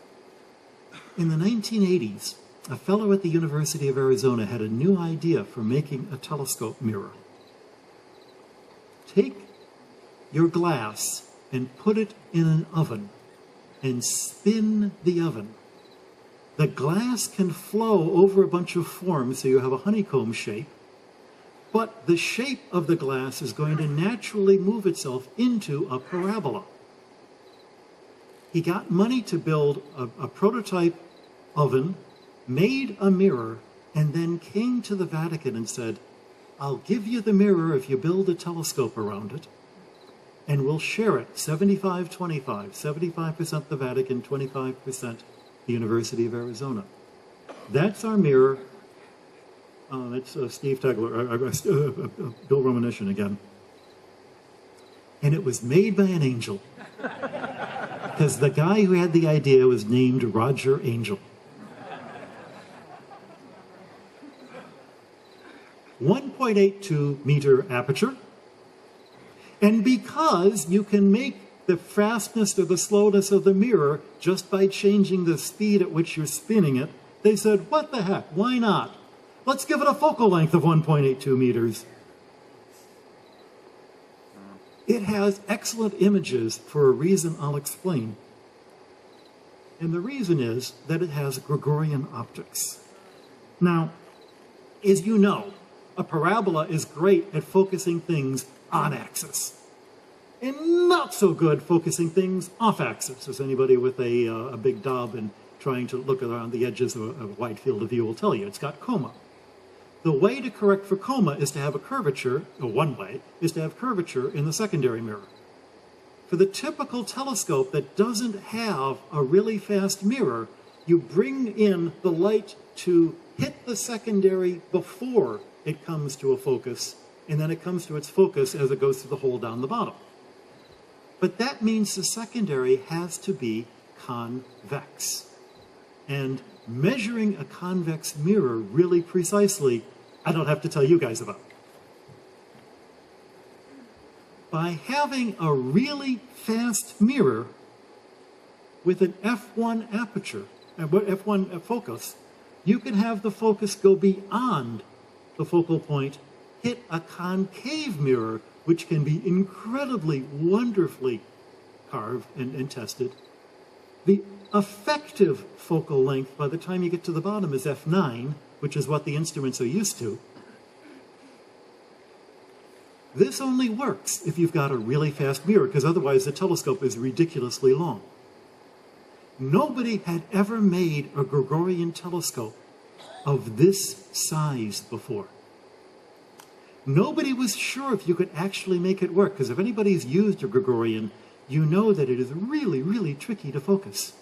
In the 1980s, a fellow at the University of Arizona had a new idea for making a telescope mirror. take your glass and put it in an oven and spin the oven. The glass can flow over a bunch of forms, so you have a honeycomb shape, but the shape of the glass is going to naturally move itself into a parabola. He got money to build a prototype oven, made a mirror, and then came to the Vatican and said, I'll give you the mirror if you build a telescope around it, and we'll share it 75-25, 75% the Vatican, 25% the University of Arizona. That's our mirror. That's Steve Tegler, Bill Romanishin again. And it was made by an angel. Because the guy who had the idea was named Roger Angel. 1.82 meter aperture. And because you can make the fastness or the slowness of the mirror just by changing the speed at which you're spinning it, they said, what the heck, why not? Let's give it a focal length of 1.82 meters. It has excellent images for a reason I'll explain. And the reason is that it has Gregorian optics. Now, as you know, a parabola is great at focusing things on axis, and not so good focusing things off axis, as anybody with a big daub and trying to look around the edges of a wide field of view will tell you. It's got coma. The way to correct for coma is to have a curvature, or one way, is to have curvature in the secondary mirror. For the typical telescope that doesn't have a really fast mirror, you bring in the light to hit the secondary before it comes to a focus, and then it comes to its focus as it goes through the hole down the bottom. But that means the secondary has to be convex. And measuring a convex mirror really precisely, I don't have to tell you guys about. By having a really fast mirror with an f1 aperture, f1 focus, you can have the focus go beyond the focal point, hit a concave mirror, which can be incredibly, wonderfully carved and tested. The effective focal length by the time you get to the bottom is f9, which is what the instruments are used to. This only works if you've got a really fast mirror, because otherwise the telescope is ridiculously long. Nobody had ever made a Gregorian telescope of this size before. Nobody was sure if you could actually make it work, because if anybody's used a Gregorian, you know that it is really, really tricky to focus.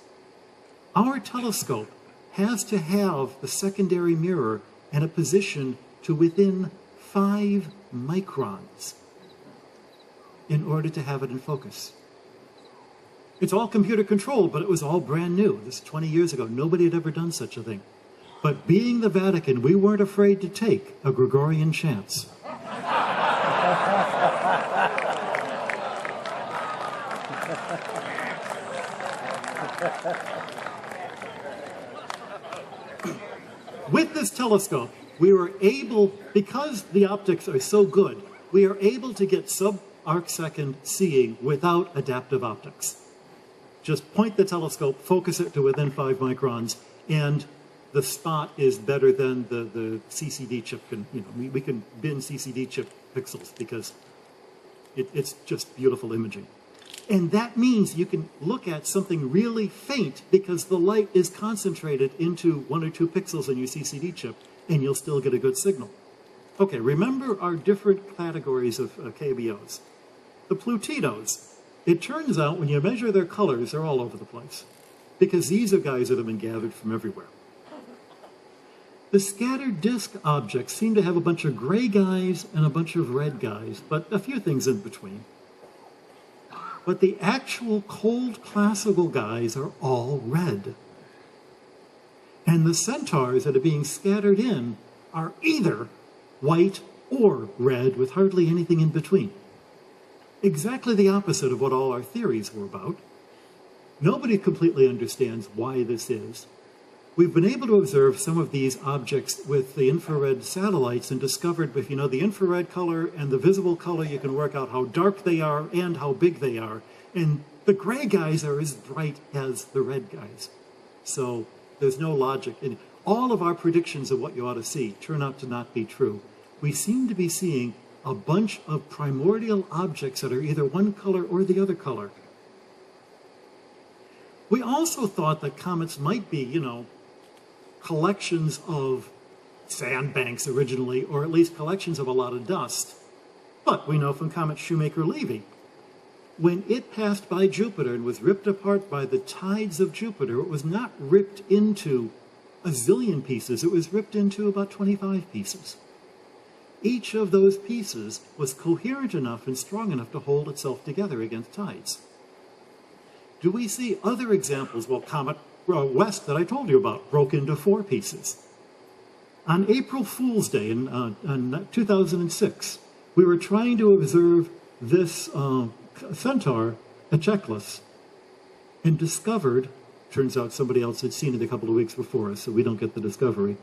Our telescope has to have the secondary mirror in a position to within 5 microns in order to have it in focus. It's all computer controlled, but it was all brand new. This is 20 years ago. Nobody had ever done such a thing. But being the Vatican, we weren't afraid to take a Gregorian chance. With this telescope, we were able, because the optics are so good, we are able to get sub-arcsecond seeing without adaptive optics. Just point the telescope, focus it to within 5 microns, and the spot is better than the CCD chip can, we can bin CCD chip pixels because it's just beautiful imaging. And that means you can look at something really faint because the light is concentrated into 1 or 2 pixels in your CCD chip, and you'll still get a good signal. Okay, remember our different categories of KBOs. The Plutinos, it turns out when you measure their colors, they're all over the place because these are guys that have been gathered from everywhere. The scattered disk objects seem to have a bunch of gray guys and a bunch of red guys, but a few things in between. But the actual cold classical guys are all red. And the centaurs that are being scattered in are either white or red with hardly anything in between. Exactly the opposite of what all our theories were about. Nobody completely understands why this is. We've been able to observe some of these objects with the infrared satellites and discovered if you know the infrared color and the visible color, you can work out how dark they are and how big they are. And the gray guys are as bright as the red guys. So there's no logic. And all of our predictions of what you ought to see turn out to not be true. We seem to be seeing a bunch of primordial objects that are either one color or the other color. We also thought that comets might be, collections of sandbanks originally, or at least collections of a lot of dust. But we know from comet Shoemaker-Levy, when it passed by Jupiter and was ripped apart by the tides of Jupiter, it was not ripped into a zillion pieces, it was ripped into about 25 pieces. Each of those pieces was coherent enough and strong enough to hold itself together against tides. Do we see other examples? Well, Comet West that I told you about broke into 4 pieces. On April Fool's Day in 2006, we were trying to observe this centaur at Echeclus and discovered, turns out somebody else had seen it a couple of weeks before us, so we don't get the discovery,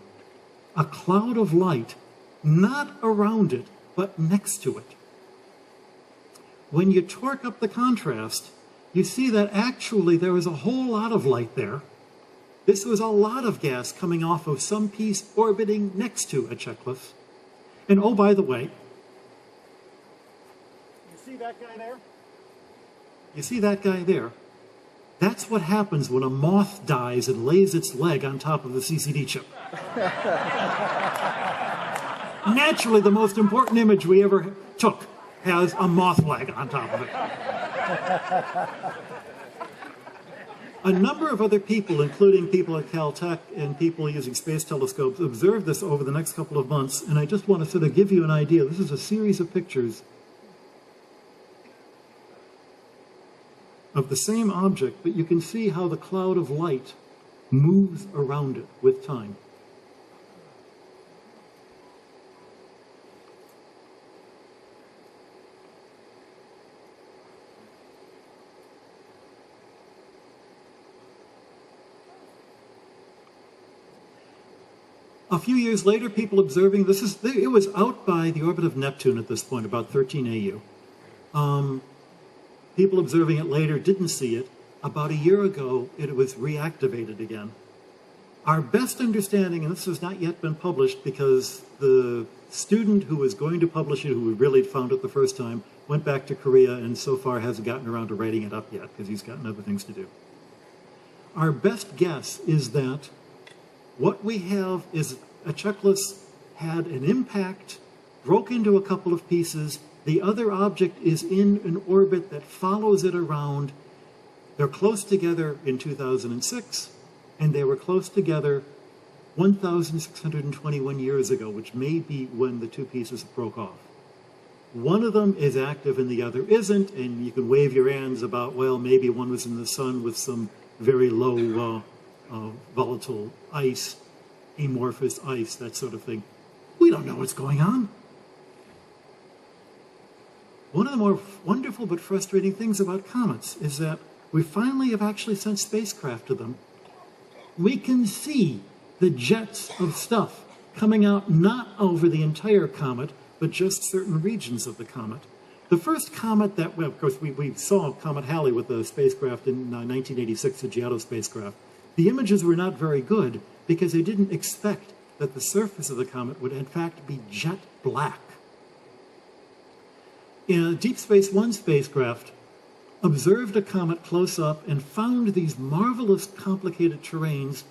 a cloud of light not around it, but next to it. When you torque up the contrast, you see that actually there was a whole lot of light there. This was a lot of gas coming off of some piece orbiting next to Echeclus. And oh, by the way, you see that guy there? You see that guy there? That's what happens when a moth dies and lays its leg on top of the CCD chip. Naturally, the most important image we ever took has a moth leg on top of it. A number of other people, including people at Caltech and people using space telescopes, observed this over the next couple of months, and I just want to sort of give you an idea. This is a series of pictures of the same object, but you can see how the cloud of light moves around it with time. A few years later, people observing it was out by the orbit of Neptune at this point, about 13 AU. People observing it later didn't see it. About a year ago, it was reactivated again. Our best understanding, and this has not yet been published because the student who was going to publish it, who really found it the first time, went back to Korea and so far hasn't gotten around to writing it up yet because he's gotten other things to do. Our best guess is that what we have is Echeclus had an impact, broke into a couple of pieces. The other object is in an orbit that follows it around. They're close together in 2006, and they were close together 1,621 years ago, which may be when the two pieces broke off. One of them is active and the other isn't, and you can wave your hands about, well, maybe one was in the sun with some very low volatile ice, amorphous ice, that sort of thing. We don't know what's going on. One of the more wonderful but frustrating things about comets is that we finally have actually sent spacecraft to them. We can see the jets of stuff coming out not over the entire comet, but just certain regions of the comet. The first comet that, well, of course, we saw Comet Halley with the spacecraft in 1986, the Giotto spacecraft. The images were not very good because they didn't expect that the surface of the comet would in fact be jet black. In Deep Space One spacecraft observed a comet close up and found these marvelous complicated terrains.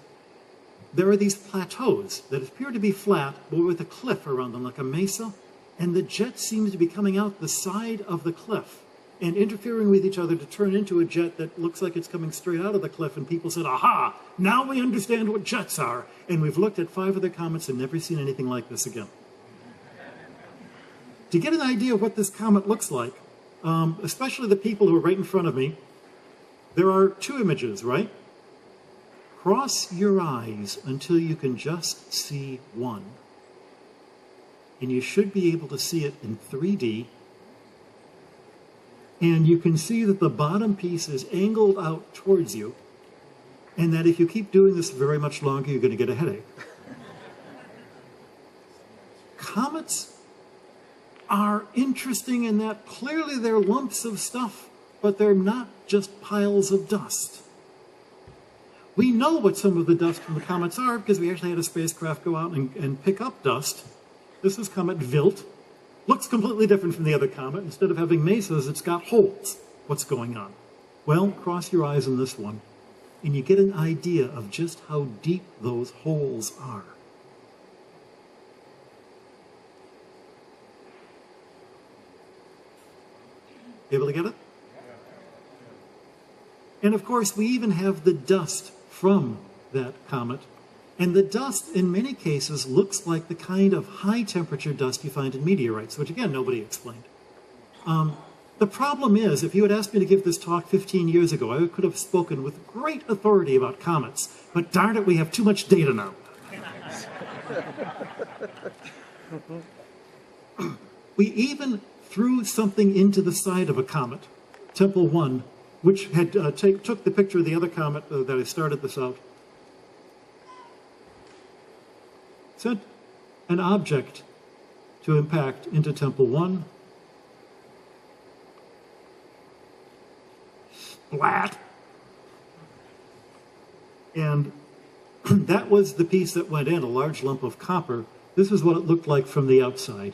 There are these plateaus that appear to be flat, but with a cliff around them, like a mesa, and the jet seems to be coming out the side of the cliff and interfering with each other to turn into a jet that looks like it's coming straight out of the cliff, and people said, aha, now we understand what jets are. And we've looked at 5 other comets and never seen anything like this again. To get an idea of what this comet looks like, especially the people who are right in front of me, there are 2 images, right? Cross your eyes until you can just see one. And you should be able to see it in 3D. And you can see that the bottom piece is angled out towards you. and that if you keep doing this very much longer, you're going to get a headache. Comets are interesting in that clearly they're lumps of stuff, but they're not just piles of dust. We know what some of the dust from the comets are because we actually had a spacecraft go out and pick up dust. This is Comet Wild. Looks completely different from the other comet. Instead of having mesas, it's got holes. What's going on? Well, cross your eyes on this one, and you get an idea of just how deep those holes are. Able to get it? And of course, we even have the dust from that comet. And the dust, in many cases, looks like the kind of high-temperature dust you find in meteorites, which, again, nobody explained. The problem is, if you had asked me to give this talk 15 years ago, I could have spoken with great authority about comets. But darn it, we have too much data now. We even threw something into the side of a comet, Tempel 1, which had took the picture of the other comet that I started this out. Sent an object to impact into Tempel 1. Splat! And that was the piece that went in, a large lump of copper. This is what it looked like from the outside.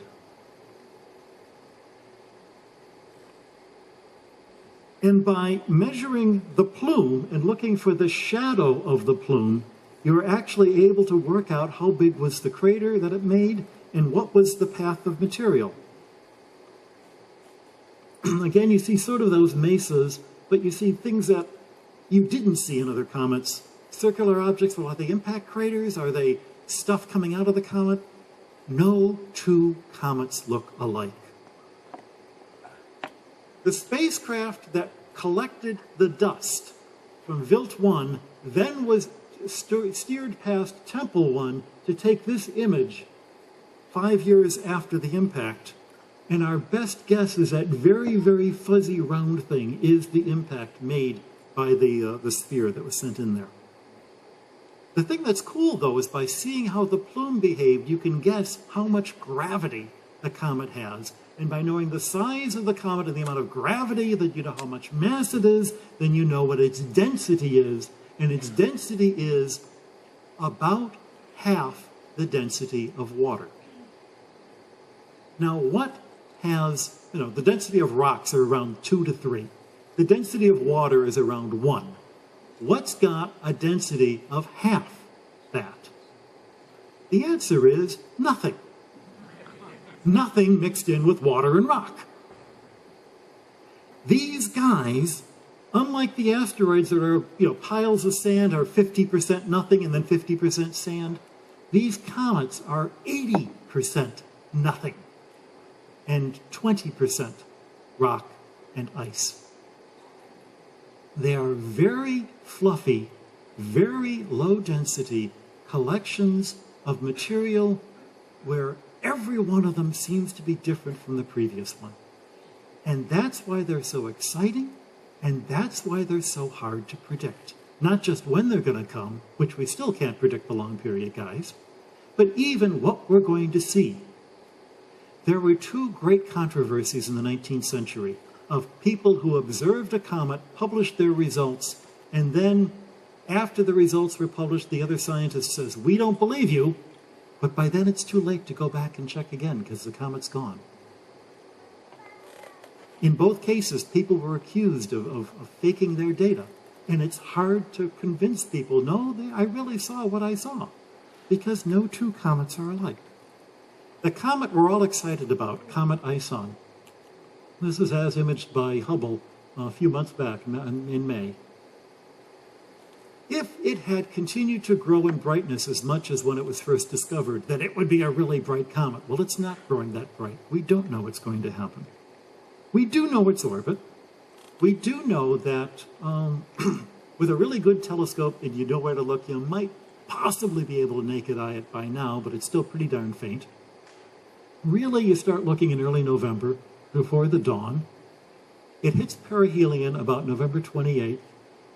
And by measuring the plume and looking for the shadow of the plume, you're actually able to work out how big was the crater that it made and what was the path of material. Again, you see sort of those mesas, but you see things that you didn't see in other comets. Circular objects, well, are they impact craters? Are they stuff coming out of the comet? No two comets look alike. The spacecraft that collected the dust from Wild 1 then was steered past Tempel 1 to take this image 5 years after the impact. And our best guess is that very, very fuzzy round thing is the impact made by the sphere that was sent in there. The thing that's cool, though, is by seeing how the plume behaved, you can guess how much gravity a comet has. And by knowing the size of the comet and the amount of gravity, that you know how much mass it is, then you know what its density is. And its density is about half the density of water. Now, what has, the density of rocks are around 2 to 3. The density of water is around 1. What's got a density of half that? The answer is nothing. Nothing mixed in with water and rock. These guys, unlike the asteroids that are, piles of sand are 50% nothing and then 50% sand, these comets are 80% nothing and 20% rock and ice. They are very fluffy, very low density collections of material where every one of them seems to be different from the previous one. And that's why they're so exciting, and that's why they're so hard to predict. Not just when they're going to come, which we still can't predict the long period, guys, but even what we're going to see. There were two great controversies in the 19th century of people who observed a comet, published their results, and then after the results were published, the other scientist says, "We don't believe you," but by then it's too late to go back and check again because the comet's gone. In both cases, people were accused of faking their data, and it's hard to convince people, no, I really saw what I saw, because no two comets are alike. The comet we're all excited about, Comet Ison. This is as imaged by Hubble a few months back in May. If it had continued to grow in brightness as much as when it was first discovered, then it would be a really bright comet. Well, it's not growing that bright. We don't know what's going to happen. We do know its orbit. We do know that with a really good telescope and you know where to look, you might possibly be able to naked eye it by now, but it's still pretty darn faint. Really, you start looking in early November, before the dawn. It hits perihelion about November 28th,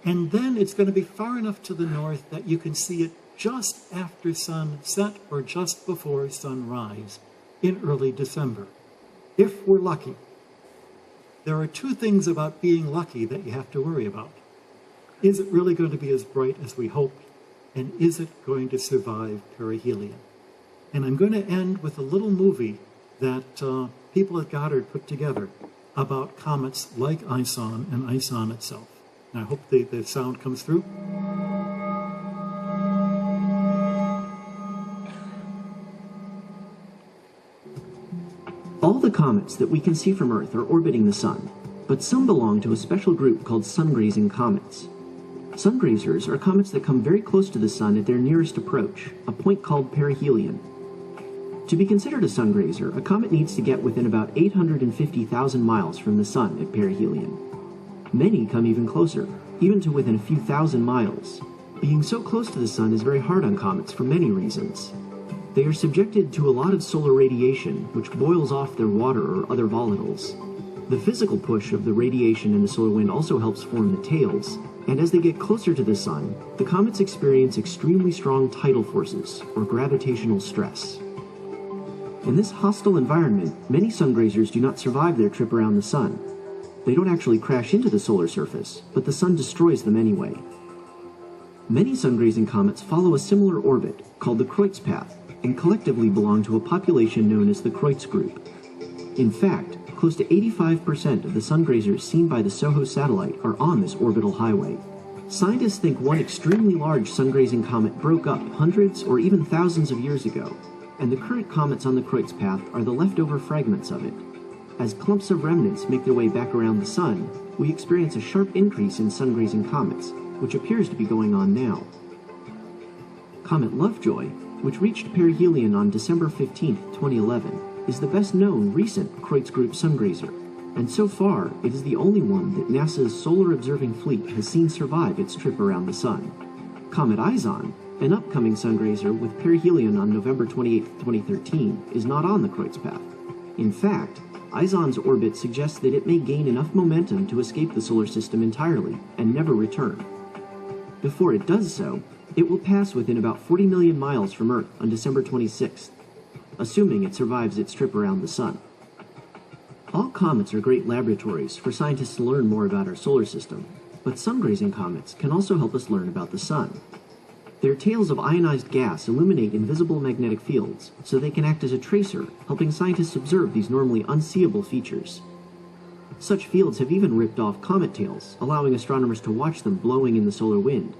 And then it's going to be far enough to the north that you can see it just after sunset or just before sunrise in early December, if we're lucky. There are two things about being lucky that you have to worry about. Is it really going to be as bright as we hoped? And is it going to survive perihelion? And I'm going to end with a little movie that people at Goddard put together about comets like Ison and Ison itself. And I hope the sound comes through. All the comets that we can see from Earth are orbiting the Sun, but some belong to a special group called sun-grazing comets. Sun-grazers are comets that come very close to the Sun at their nearest approach, a point called perihelion. To be considered a sun-grazer, a comet needs to get within about 850,000 miles from the Sun at perihelion. Many come even closer, even to within a few thousand miles. Being so close to the Sun is very hard on comets for many reasons. They are subjected to a lot of solar radiation, which boils off their water or other volatiles. The physical push of the radiation in the solar wind also helps form the tails, and as they get closer to the Sun, the comets experience extremely strong tidal forces, or gravitational stress. In this hostile environment, many sun-grazers do not survive their trip around the Sun. They don't actually crash into the solar surface, but the Sun destroys them anyway. Many sun-grazing comets follow a similar orbit, called the Kreutz path, and collectively belong to a population known as the Kreutz group. In fact, close to 85% of the sun-grazers seen by the SOHO satellite are on this orbital highway. Scientists think one extremely large sun-grazing comet broke up hundreds or even thousands of years ago, and the current comets on the Kreutz path are the leftover fragments of it. As clumps of remnants make their way back around the Sun, we experience a sharp increase in sun-grazing comets, which appears to be going on now. Comet Lovejoy, which reached perihelion on December 15, 2011, is the best-known recent Kreutz group sun-grazer, and so far it is the only one that NASA's Solar Observing Fleet has seen survive its trip around the Sun. Comet Ison, an upcoming sun-grazer with perihelion on November 28, 2013, is not on the Kreutz path. In fact, Ison's orbit suggests that it may gain enough momentum to escape the solar system entirely and never return. Before it does so, it will pass within about 40 million miles from Earth on December 26th, assuming it survives its trip around the Sun. All comets are great laboratories for scientists to learn more about our solar system, but sun-grazing comets can also help us learn about the Sun. Their tails of ionized gas illuminate invisible magnetic fields, so they can act as a tracer, helping scientists observe these normally unseeable features. Such fields have even ripped off comet tails, allowing astronomers to watch them blowing in the solar wind,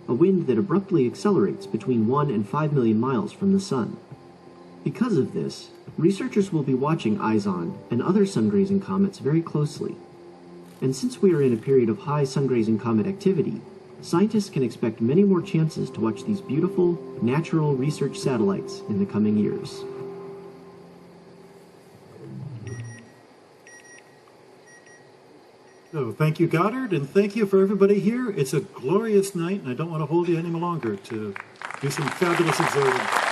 a wind that abruptly accelerates between 1 and 5 million miles from the Sun. Because of this, researchers will be watching Ison and other sun-grazing comets very closely. And since we are in a period of high sun-grazing comet activity, scientists can expect many more chances to watch these beautiful, natural research satellites in the coming years. So thank you, Goddard, and thank you for everybody here. It's a glorious night, and I don't want to hold you any longer to do some fabulous observing.